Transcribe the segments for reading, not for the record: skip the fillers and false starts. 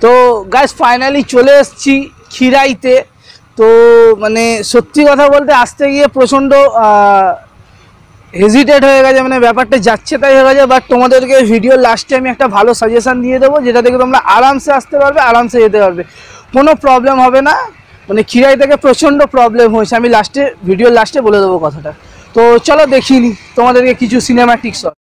তো guys finally চলে এসেছি খিরাইতে। তো মানে সত্যি কথা বলতে আসতে গিয়ে প্রচণ্ড হেজিটেট হয়ে গেছে, মানে ব্যাপারটা যাচ্ছে তাই হয়ে গেছে। বাট তোমাদেরকে ভিডিওর লাস্টে আমি একটা ভালো সাজেশান দিয়ে দেবো, যেটা থেকে তোমরা আরামসে আসতে পারবে, আরামসে যেতে পারবে, কোনো প্রবলেম হবে না। মানে খিরাই থেকে প্রচণ্ড প্রবলেম হয়েছে, আমি ভিডিওর লাস্টে বলে দেবো কথাটা। তো চলো দেখিয়ে নিই তোমাদেরকে কিছু সিনেম্যাটিক শট।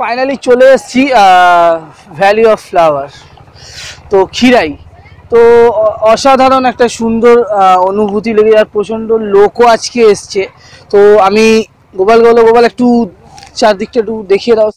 ফাইনালি চলে এসেছি ভ্যালি অফ ফ্লাওয়ার, তো খিরাই। তো অসাধারণ একটা সুন্দর অনুভূতি লেগে, আর প্রচণ্ড লোকও আজকে এসছে। তো আমি গোপাল একটু চারদিকটা একটু দেখিয়ে দাও।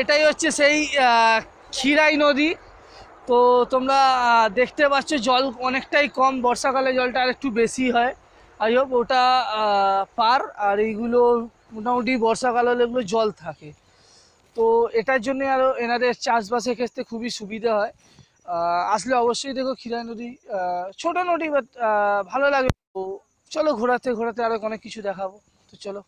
এটাই হচ্ছে সেই খিরাই নদী। তো তোমরা দেখতে পাচ্ছ জল অনেকটাই কম, বর্ষাকালে জলটা আর একটু বেশি হয়। আই হোপ ওটা পার, আর এইগুলো মোটামুটি বর্ষাকালে এগুলো জল থাকে। তো এটার জন্য আরও এনাদের চাষবাসের ক্ষেত্রে খুবই সুবিধা হয়। আসলে অবশ্যই দেখো খিরাই নদী ছোট নদী, বাট ভালো লাগে। তো চলো ঘোরাতে ঘোরাতে আরও অনেক কিছু দেখাবো, তো চলো।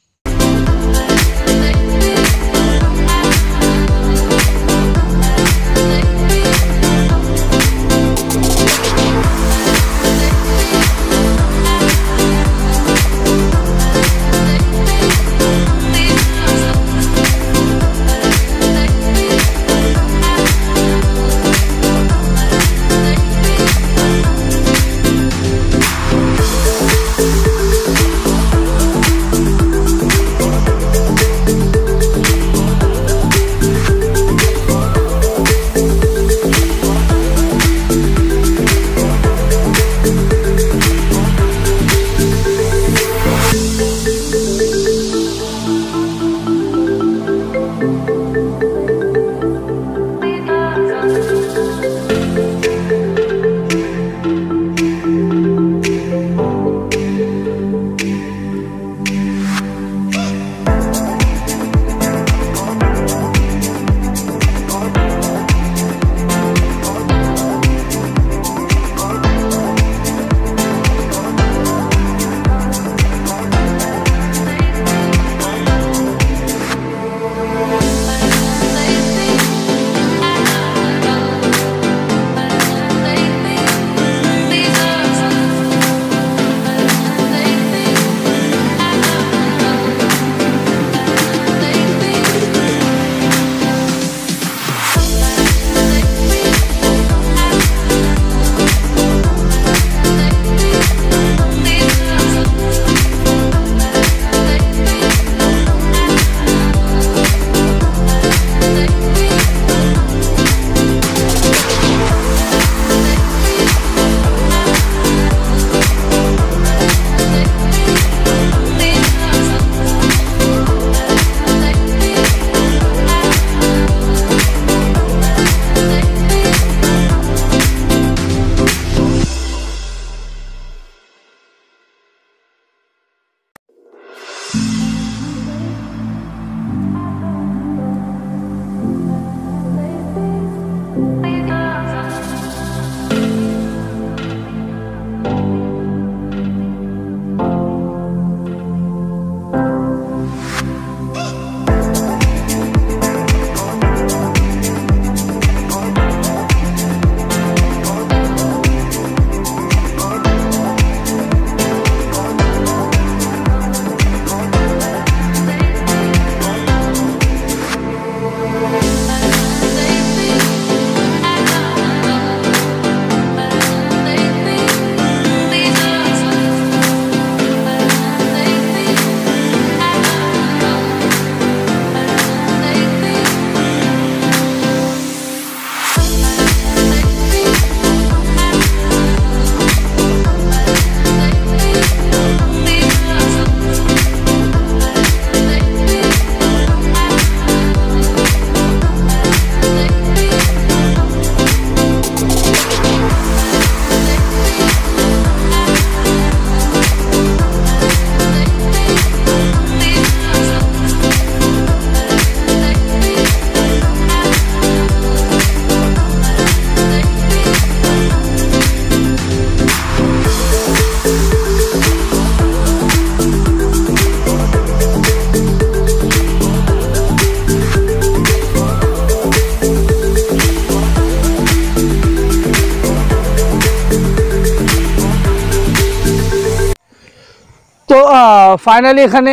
ফাইনালি এখানে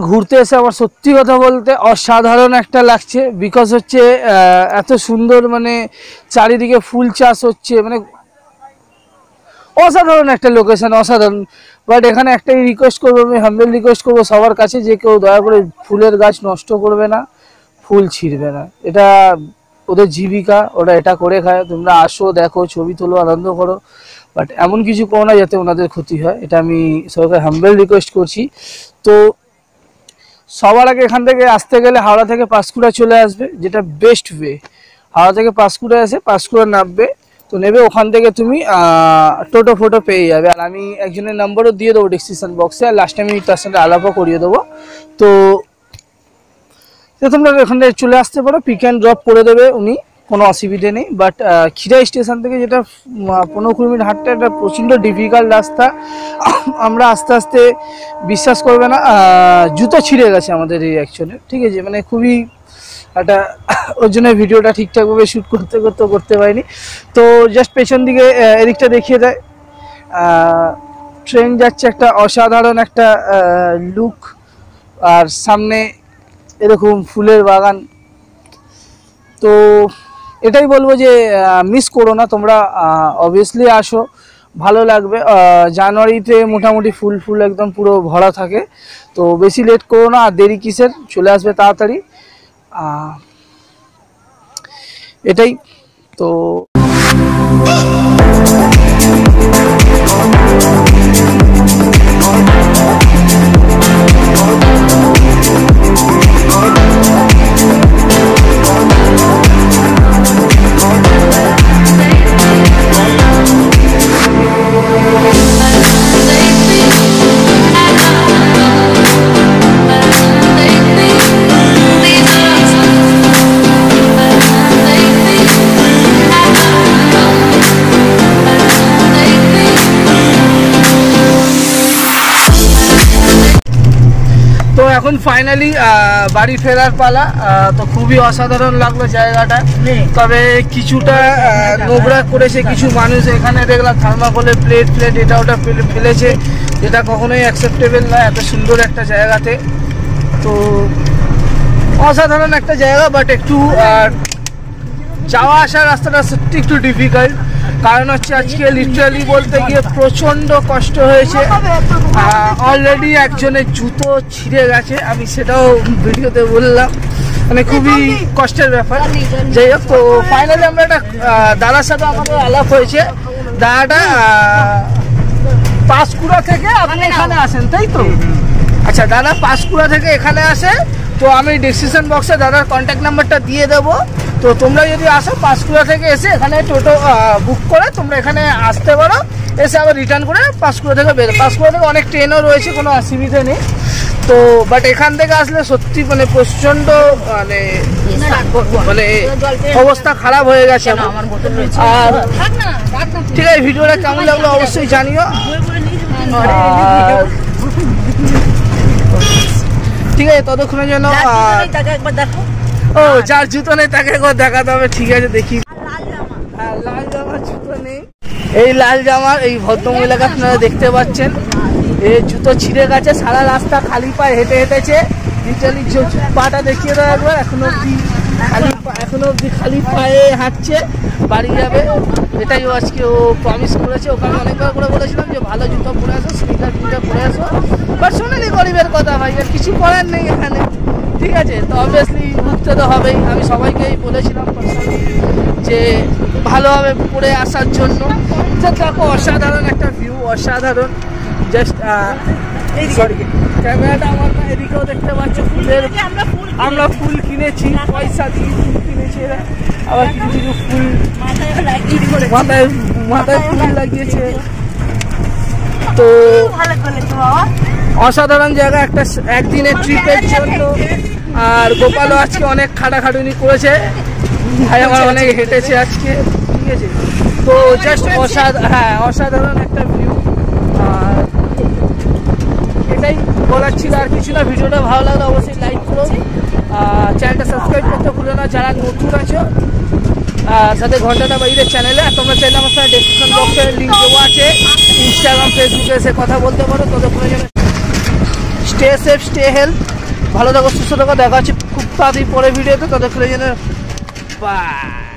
ঘুরতে এসে আমার সত্যি কথা বলতে অসাধারণ একটা লাগছে, বিকজ হচ্ছে এত সুন্দর, মানে চারিদিকে ফুল চাষ হচ্ছে, মানে অসাধারণ একটা লোকেশন, অসাধারণ। বাট এখানে একটাই রিকোয়েস্ট করবো, আমি হাম্বেল রিকোয়েস্ট করবো সবার কাছে, যে কেউ দয়া করে ফুলের গাছ নষ্ট করবে না, ফুল ছিঁড়বে না। এটা ওদের জীবিকা, ওরা এটা করে খায়। তোমরা আসো, দেখো, ছবি তোলো, আনন্দ করো, বাট এমন কিছু করো না যাতে ওনাদের ক্ষতি হয়। এটা আমি সবাইকে হাম্বেল রিকোয়েস্ট করছি। তো সবার আগে এখান থেকে আসতে গেলে হাওড়া থেকে পাঁশকুড়া চলে আসবে, যেটা বেস্ট ওয়ে। হাওড়া থেকে পাঁশকুড়া এসে পাঁশকুড়া নামবে, তো নেবে ওখান থেকে তুমি টোটো ফোটো পেয়ে যাবে। আর আমি একজনের নাম্বারও দিয়ে দেবো ডিসক্রিপশন বক্সে, আর লাস্টে আমি তার সঙ্গে আলাপও করিয়ে দেবো। তো তোমরা এখান থেকে চলে আসতে পারো, পিক অ্যান্ড ড্রপ করে দেবে উনি, কোনো অসুবিধে নেই। বাট খিরাই স্টেশন থেকে যেটা 15-20 মিনিট হাঁটতে, একটা প্রচণ্ড ডিফিকাল্ট রাস্তা। আমরা আস্তে আস্তে, বিশ্বাস করবে না, জুতো ছিঁড়ে গেছে আমাদের এই অ্যাকচুয়ালি, ঠিক আছে, মানে খুবই একটা, ওর জন্য ভিডিওটা ঠিকঠাকভাবে শ্যুট করতে পারিনি। তো জাস্ট পেছন দিকে এদিকটা দেখিয়ে দেয়, ট্রেন যাচ্ছে, একটা অসাধারণ একটা লুক। আর সামনে এরকম ফুলের বাগান। তো এটাই বলবো যে মিস করো না তোমরা, অবভিয়াসলি আসো, ভালো লাগবে। জানুয়ারিতে মোটামুটি ফুল একদম পুরো ভরা থাকে, তো বেশি লেট করো না, আর দেরি কিসের, চলে আসবে তাড়াতাড়ি। এটাই তো। তো এখন ফাইনালি বাড়ি ফেরার পালা। তো খুবই অসাধারণ লাগলো জায়গাটা, তবে কিছুটা নোংরা করেছে কিছু মানুষ। এখানে দেখলাম থার্মাকলের প্লেট এটা ওটা ফেলেছে, যেটা কখনোই অ্যাকসেপ্টেবল না এত সুন্দর একটা জায়গাতে। তো অসাধারণ একটা জায়গা, বাট একটু যাওয়া আসার রাস্তাটা সত্যি একটু ডিফিকাল্ট। কারণ হচ্ছে আজকে লিটারালি বলতে গিয়ে প্রচণ্ড কষ্ট হয়েছে। অলরেডি একজনের জুতো ছিঁড়ে গেছে, আমি সেটাও ভিডিওতে বললাম, মানে খুবই কষ্টের ব্যাপার। যাই হোক, তো ফাইনালি আমরা একটা দাদার সাথে আমাদের আলাপ হয়েছে। দাদাটা পাঁশকুড়া থেকে আপনি এখানে আসেন, তাই তো? আচ্ছা, দাদা পাঁশকুড়া থেকে এখানে আসে। তো আমি ডিসক্রিপশন বক্সে দাদার কন্ট্যাক্ট নাম্বারটা দিয়ে দেবো। তো তোমরা যদি আসো পাঁশকুড়া থেকে এসে এখানে টোটো বুক করে তোমরা এখানে আসতে পারো, এসে আবার রিটার্ন করে পাঁশকুড়া থেকে বেরো। পাঁশকুড়া থেকে অনেক ট্রেনও রয়েছে, কোনো অসুবিধা নেই। তো বাট এখান থেকে আসলে সত্যি মানে প্রচণ্ড মানে অবস্থা খারাপ হয়ে গেছে। আর ঠিক আছে, ভিডিওটা কেমন লাগলো অবশ্যই জানিও। ঠিক আছে, ততক্ষণের জন্য ও যার জুতো নেই তাকে একবার দেখাতে হবে। ঠিক আছে, দেখি। লাল জামার জুতো নেই, এই লাল জামার এই ভদ্রমহিলাকে আপনারা দেখতে পাচ্ছেন, এই জুতো ছিঁড়ে গেছে, সারা রাস্তা খালি পায়ে হেঁটেছে। লিটারালি পাটা দেখিয়ে দেওয়া একবার, এখনো অব্দি খালি পায়ে হাঁটছে, বাড়ি যাবে। এটাই আজকে ও প্রমিস করেছে। ওখানে অনেকবার করে বলেছিলাম যে ভালো জুতো পরে আসো, স্নিকার জুতো পরে আসো, বাট শোনেনি গরিবের কথা ভাই, আর কিছু করার নেই এখানে। ঠিক আছে, তো অবভিয়াসলি ঘুরতে তো হবেই। আমি সবাইকেই বলেছিলাম যে ভালোভাবে পড়ে আসার জন্য। দেখো অসাধারণ একটা ভিউ, অসাধারণ। জাস্ট সরি, ক্যামেরাটা আমার না, এদিকেও দেখতে পাচ্ছ ফুলের, আমরা ফুল কিনেছি, পয়সা দিয়ে ফুল কিনেছি। আবার কিছু ফুল মাথায় ফুল লাগিয়েছে। তো অসাধারণ জায়গা, একটা একদিনের ট্রিপের জন্য। আর গোপালও আজকে অনেক খাটাখাটুনি করেছে, ভাই আমার অনেক হেঁটেছে আজকে। ঠিক আছে, তো জাস্ট অসাধারণ একটা ভিউ। আর এটাই বলার ছিল, আর কিছু না। ভিডিওটা ভালো লাগলে অবশ্যই লাইক করো, চ্যানেলটা সাবস্ক্রাইব করতে ভুলো না যারা নতুন আছো, সাথে ঘন্টাটা বাইরে চ্যানেলে। আর তোমরা চাইলে আমার সাথে ডেসক্রিপশন বক্সে লিঙ্ক দেওয়া আছে, ইনস্টাগ্রাম ফেসবুকে এসে কথা বলতে পারো। ততক্ষণে যেন স্টে সেফ, স্টে হেলথ, ভালো থাকো, সুস্থ থাকো। দেখা হচ্ছে খুব তাড়াতাড়ি পরে ভিডিওতে। তাদের জন্য বাই।